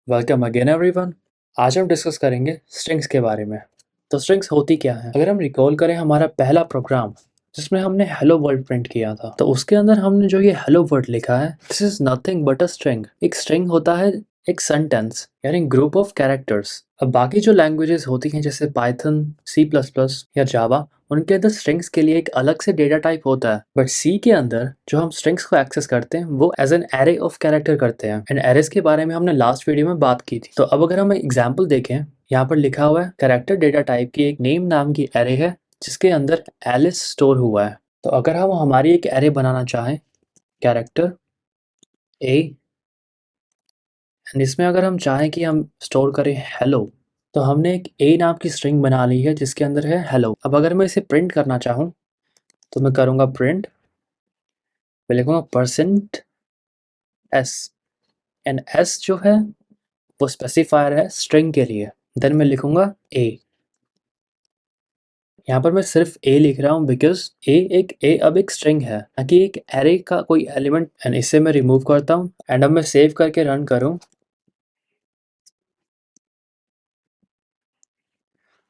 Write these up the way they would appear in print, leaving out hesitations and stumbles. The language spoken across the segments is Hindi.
Welcome again everyone. आज हम डिस्कस करेंगे स्ट्रिंग्स के बारे में। तो स्ट्रिंग्स होती क्या है? अगर हम रिकॉल करें हमारा पहला प्रोग्राम जिसमें हमने हेलो वर्ल्ड प्रिंट किया था, तो उसके अंदर हमने जो ये हेलो वर्ल्ड लिखा है, this is nothing but a string. एक स्ट्रिंग होता है एक सेंटेंस यानी ग्रुप ऑफ कैरेक्टर्स। अब बाकी जो लैंग्वेजेस होती हैं जैसे पाइथन, सी प्लस प्लस या जावा, उनके अंदर स्ट्रिंग्स के लिए एक अलग से डेटा टाइप होता है। बट सी के अंदर जो हम स्ट्रिंग्स को एक्सेस करते हैं वो as an array of character करते हैं। एंड एरेस के बारे में हमने लास्ट वीडियो में बात की थी। तो अब अगर हम एग्जाम्पल देखें, यहाँ पर लिखा हुआ है कैरेक्टर डेटा टाइप की एक नेम नाम की एरे है जिसके अंदर एलिस स्टोर हुआ है। तो अगर हम हमारी एक एरे बनाना चाहें कैरेक्टर ए, एंड इसमें अगर हम चाहें कि हम स्टोर करें हेलो, तो हमने एक ए नाम की स्ट्रिंग बना ली है जिसके अंदर है हेलो। अब अगर मैं इसे प्रिंट करना चाहूँ तो मैं करूँगा प्रिंट, मैं लिखूँगा परसेंट एस, एंड एस जो है वो स्पेसिफायर है स्ट्रिंग के लिए। देन मैं लिखूँगा ए। यहाँ पर मैं सिर्फ ए लिख रहा हूँ बिकॉज ए अब एक स्ट्रिंग है, ना कि एक एरे का कोई एलिमेंट। एंड इसे मैं रिमूव करता हूँ एंड अब मैं सेव करके रन करूँ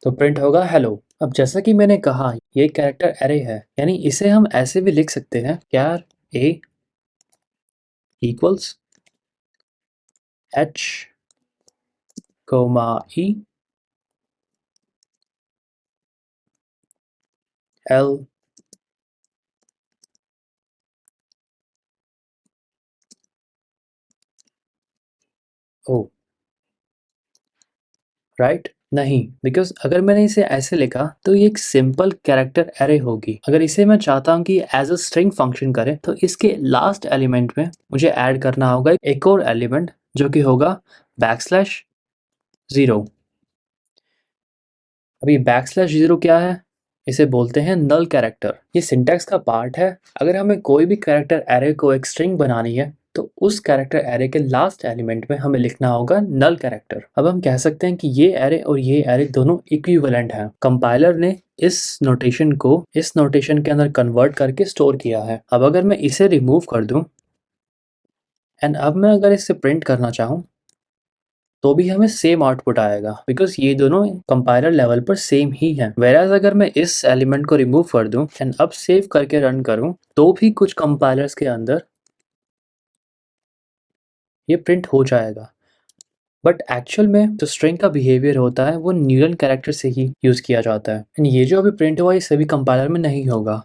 तो प्रिंट होगा हेलो। अब जैसा कि मैंने कहा ये कैरेक्टर एरे है, यानी इसे हम ऐसे भी लिख सकते हैं char a equals h comma e l o, right? नहीं, बिकॉज अगर मैंने इसे ऐसे लिखा तो ये एक सिंपल कैरेक्टर एरे होगी। अगर इसे मैं चाहता हूँ कि एज अ स्ट्रिंग फंक्शन करे तो इसके लास्ट एलिमेंट में मुझे ऐड करना होगा एक और एलिमेंट जो कि होगा बैकस्लैश जीरो। अभी बैकस्लैश जीरो क्या है? इसे बोलते हैं नल कैरेक्टर। ये सिंटैक्स का पार्ट है। अगर हमें कोई भी कैरेक्टर एरे को एक स्ट्रिंग बनानी है तो उस कैरेक्टर एरे के लास्ट एलिमेंट में हमें लिखना होगा नल कैरेक्टर। अब हम कह सकते हैं कि ये एरे और ये एरे दोनों इक्विवेलेंट हैं। कंपाइलर ने इस नोटेशन को इस नोटेशन के अंदर कन्वर्ट करके स्टोर किया है। अब अगर मैं इसे रिमूव कर दूं एंड अब मैं अगर इसे प्रिंट करना चाहूँ तो भी हमें सेम आउटपुट आएगा बिकॉज ये दोनों कंपाइलर लेवल पर सेम ही हैं। वेराज अगर मैं इस एलिमेंट को रिमूव कर दूं एंड अब सेव करके रन करूं तो भी कुछ कंपाइलर्स के अंदर ये प्रिंट हो जाएगा। बट एक्चुअल में जो स्ट्रिंग का बिहेवियर होता है वो न्यूरल कैरेक्टर से ही यूज किया जाता है। एंड ये जो अभी प्रिंट हुआ ये सभी कंपाइलर में नहीं होगा।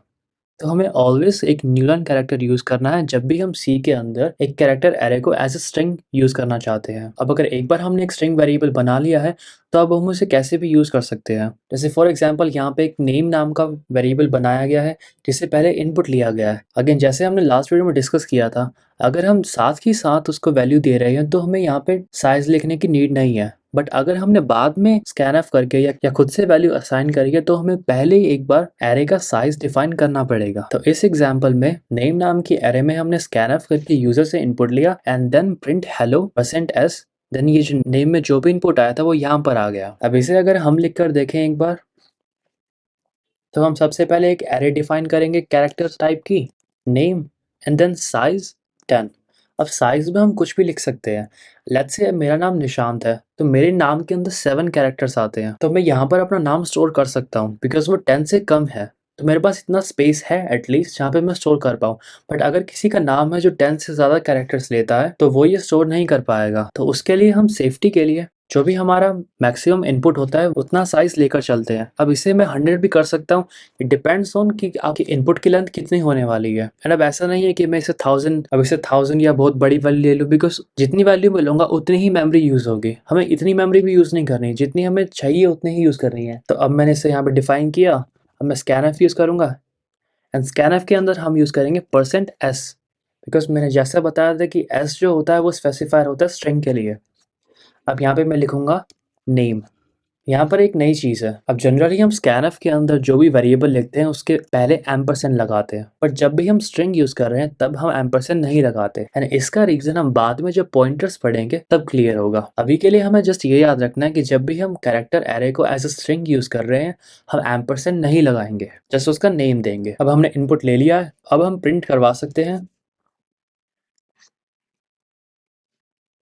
तो हमें ऑलवेज एक न्यूलन कैरेक्टर यूज करना है जब भी हम सी के अंदर एक कैरेक्टर एरे को एज ए स्ट्रिंग यूज करना चाहते हैं। अब अगर एक बार हमने एक स्ट्रिंग वेरिएबल बना लिया है तो अब हम उसे कैसे भी यूज कर सकते हैं। जैसे फॉर एग्जांपल यहाँ पे एक नेम नाम का वेरिएबल बनाया गया है जिससे पहले इनपुट लिया गया है। अगेन जैसे हमने लास्ट वीडियो में डिस्कस किया था, अगर हम साथ ही साथ उसको वैल्यू दे रहे हैं तो हमें यहाँ पे साइज लिखने की नीड नहीं है। बट अगर हमने बाद में स्कैनफ करके या खुद से वैल्यू असाइन करके तो हमें पहले ही एक बार एरे का साइज डिफाइन करना पड़ेगा। तो इस एग्जांपल में नेम नाम की एरे में हमने स्कैनफ करके यूजर से इनपुट लिया and then print hello percent s. Then ये जो नेम में जो भी इनपुट आया था वो यहाँ पर आ गया। अब इसे अगर हम लिख कर देखें एक बार तो हम सबसे पहले एक एरे डिफाइन करेंगे कैरेक्टर टाइप की नेम एंड देन साइज 10। अब साइज में हम कुछ भी लिख सकते हैं। लेट्स से मेरा नाम निशांत है तो मेरे नाम के अंदर 7 कैरेक्टर्स आते हैं, तो मैं यहाँ पर अपना नाम स्टोर कर सकता हूँ बिकॉज वो 10 से कम है। तो मेरे पास इतना स्पेस है एटलीस्ट जहाँ पे मैं स्टोर कर पाऊँ। बट अगर किसी का नाम है जो 10 से ज़्यादा कैरेक्टर्स लेता है तो वो ये स्टोर नहीं कर पाएगा। तो उसके लिए हम सेफ्टी के लिए जो भी हमारा मैक्सिमम इनपुट होता है उतना साइज लेकर चलते हैं। अब इसे मैं 100 भी कर सकता हूँ, इट डिपेंड्स ऑन कि आपकी इनपुट की लेंथ कितनी होने वाली है। एंड अब ऐसा नहीं है कि मैं इसे 1000 या बहुत बड़ी वैल्यू ले लूँ बिकॉज जितनी वैल्यू मैं लूँगा उतनी ही मेमोरी यूज होगी। हमें इतनी मेमोरी भी यूज नहीं करनी, जितनी हमें चाहिए उतनी ही यूज करनी है। तो अब मैंने इसे यहाँ पे डिफाइन किया। अब मैं स्कैनफ यूज करूंगा एंड स्कैनफ के अंदर हम यूज करेंगे परसेंट एस बिकॉज मैंने जैसा बताया था कि एस जो होता है वो स्पेसिफायर होता है स्ट्रिंग के लिए। अब यहाँ पे मैं लिखूंगा नेम। यहाँ पर एक नई चीज़ है। अब जनरली हम स्कैनफ के अंदर जो भी वेरिएबल लिखते हैं उसके पहले एम्परसेंड लगाते हैं, बट जब भी हम स्ट्रिंग यूज कर रहे हैं तब हम एम्परसेंड नहीं लगाते। एंड इसका रीजन हम बाद में जब पॉइंटर्स पढ़ेंगे तब क्लियर होगा। अभी के लिए हमें जस्ट ये याद रखना है कि जब भी हम कैरेक्टर एरे को एज अ स्ट्रिंग यूज कर रहे हैं हम एम्परसेंड नहीं लगाएंगे, जस्ट उसका नेम देंगे। अब हमने इनपुट ले लिया है, अब हम प्रिंट करवा सकते हैं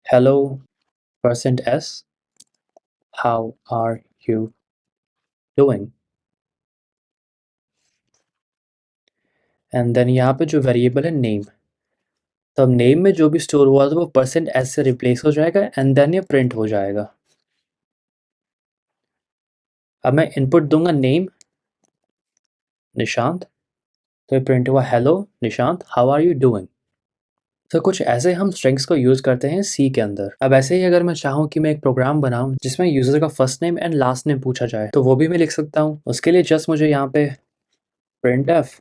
hello %s how are you doing, and then यहाँ पे जो वेरिएबल है नेम, तो अब नेम में जो भी स्टोर हुआ था वो %s से रिप्लेस हो जाएगा एंड देन ये प्रिंट हो जाएगा। अब मैं इनपुट दूंगा नेम निशांत, तो ये प्रिंट हुआ hello Nishant how are you doing. तो कुछ ऐसे हम स्ट्रिंग्स को यूज़ करते हैं सी के अंदर। अब ऐसे ही अगर मैं चाहूँ कि मैं एक प्रोग्राम बनाऊँ जिसमें यूज़र का first name and last name पूछा जाए तो वो भी मैं लिख सकता हूँ। उसके लिए जस्ट मुझे यहाँ पे printf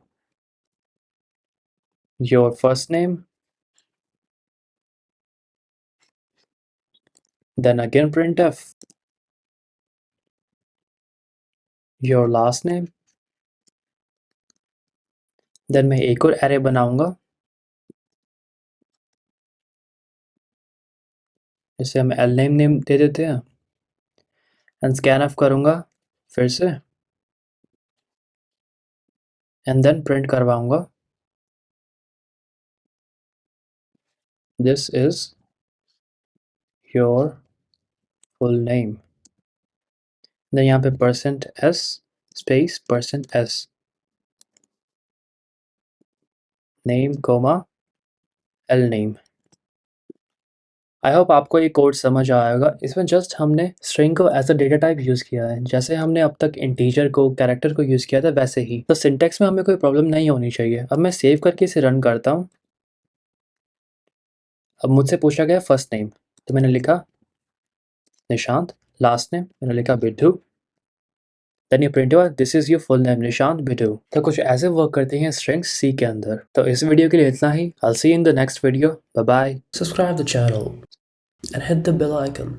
your first name then again printf your last name, then मैं एक और एरे बनाऊंगा जिसे हम एल नेम दे देते हैं एंड स्कैन ऑफ करूँगा फिर से एंड देन प्रिंट करवाऊँगा this is your full name, then यहाँ पे %s space %s name comma l name. I hope आपको ये कोड समझ आया होगा। इसमें जस्ट हमने स्ट्रिंग को as a data type use किया है, जैसे हमने अब तक इंटीजर को कैरेक्टर को यूज़ किया था वैसे ही। तो सिंटैक्स में हमें कोई प्रॉब्लम नहीं होनी चाहिए। अब मैं सेव करके इसे रन करता हूँ। अब मुझसे पूछा गया फर्स्ट नेम, तो मैंने लिखा निशांत, लास्ट नेम मैंने लिखा बिट्टू, देन ये प्रिंट हुआ this is your full name Nishant Bittu. तो कुछ ऐसे वर्क करते हैं स्ट्रिंग्स सी के अंदर। तो इस वीडियो के लिए इतना ही। I will see you in the next video. Bye bye. Subscribe the channel and hit the bell icon